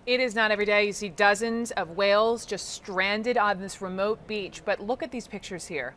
It is not every day you see dozens of whales just stranded on this remote beach, but look at these pictures here.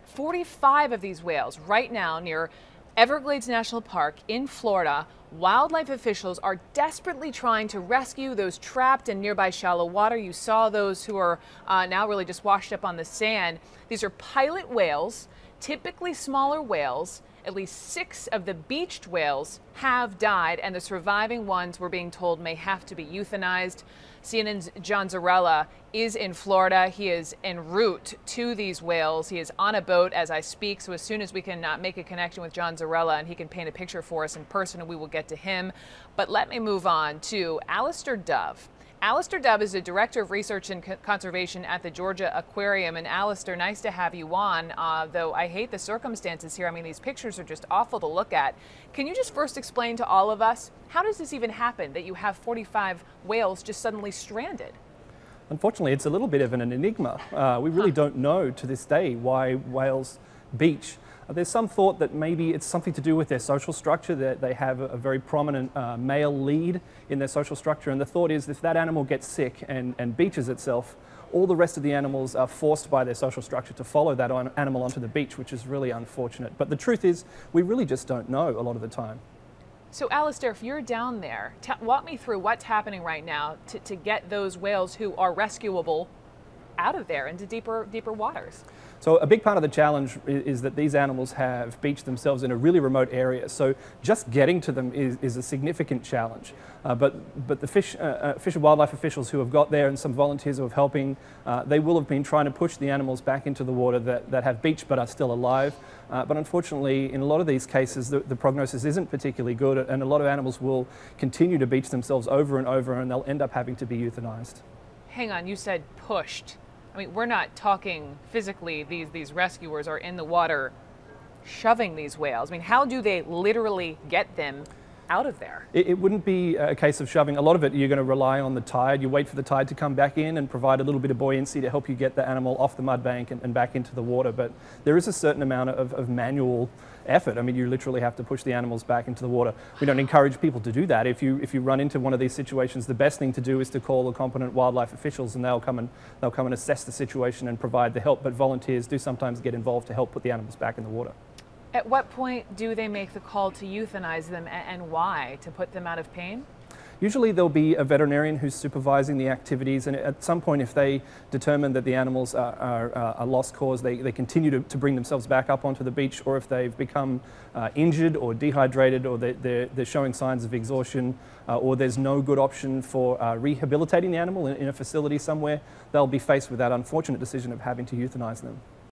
45 of these whales right now near Everglades National Park in Florida. Wildlife officials are desperately trying to rescue those trapped in nearby shallow water. You saw those who are now really just washed up on the sand. These are pilot whales, typically smaller whales. At least 6 of the beached whales have died, and the surviving ones, we're being told, may have to be euthanized. CNN's John Zarrella is in Florida. He is en route to these whales. He is on a boat as I speak, so as soon as we can make a connection with John Zarrella and he can paint a picture for us in person, we will get to him. But let me move on to Alistair Dove. Alistair Dove is the Director of Research and Conservation at the Georgia Aquarium. And Alistair, nice to have you on, though I hate the circumstances here. I mean, these pictures are just awful to look at. Can you just first explain to all of us, how does this even happen that you have 45 whales just suddenly stranded? Unfortunately, it's a little bit of an enigma. We really don't know to this day why whales beach. There's some thought that maybe it's something to do with their social structure, that they have a very prominent male lead in their social structure. And the thought is if that animal gets sick and beaches itself, all the rest of the animals are forced by their social structure to follow that animal onto the beach, which is really unfortunate. But the truth is, we really just don't know a lot of the time. So Alistair, if you're down there, walk me through what's happening right now to get those whales who are rescuable out of there into deeper waters. So a big part of the challenge is that these animals have beached themselves in a really remote area. So just getting to them is a significant challenge. But the fish and wildlife officials who have got there and some volunteers who are helping, they will have been trying to push the animals back into the water that have beached but are still alive. But unfortunately, in a lot of these cases, the prognosis isn't particularly good, and a lot of animals will continue to beach themselves over and over, and they'll end up having to be euthanized. Hang on, you said pushed. I mean, we're not talking physically, these rescuers are in the water shoving these whales. I mean, how do they literally get them out of there? It wouldn't be a case of shoving. A lot of it, you're going to rely on the tide. You wait for the tide to come back in and provide a little bit of buoyancy to help you get the animal off the mud bank and back into the water. But there is a certain amount of manual effort. I mean, you literally have to push the animals back into the water. We don't encourage people to do that. If you run into one of these situations, the best thing to do is to call the competent wildlife officials, and they'll come and assess the situation and provide the help. But volunteers do sometimes get involved to help put the animals back in the water. At what point do they make the call to euthanize them, and why? To put them out of pain? Usually there'll be a veterinarian who's supervising the activities, and at some point if they determine that the animals are a lost cause, they continue to bring themselves back up onto the beach, or if they've become injured or dehydrated, or they're showing signs of exhaustion, or there's no good option for rehabilitating the animal in a facility somewhere, they'll be faced with that unfortunate decision of having to euthanize them.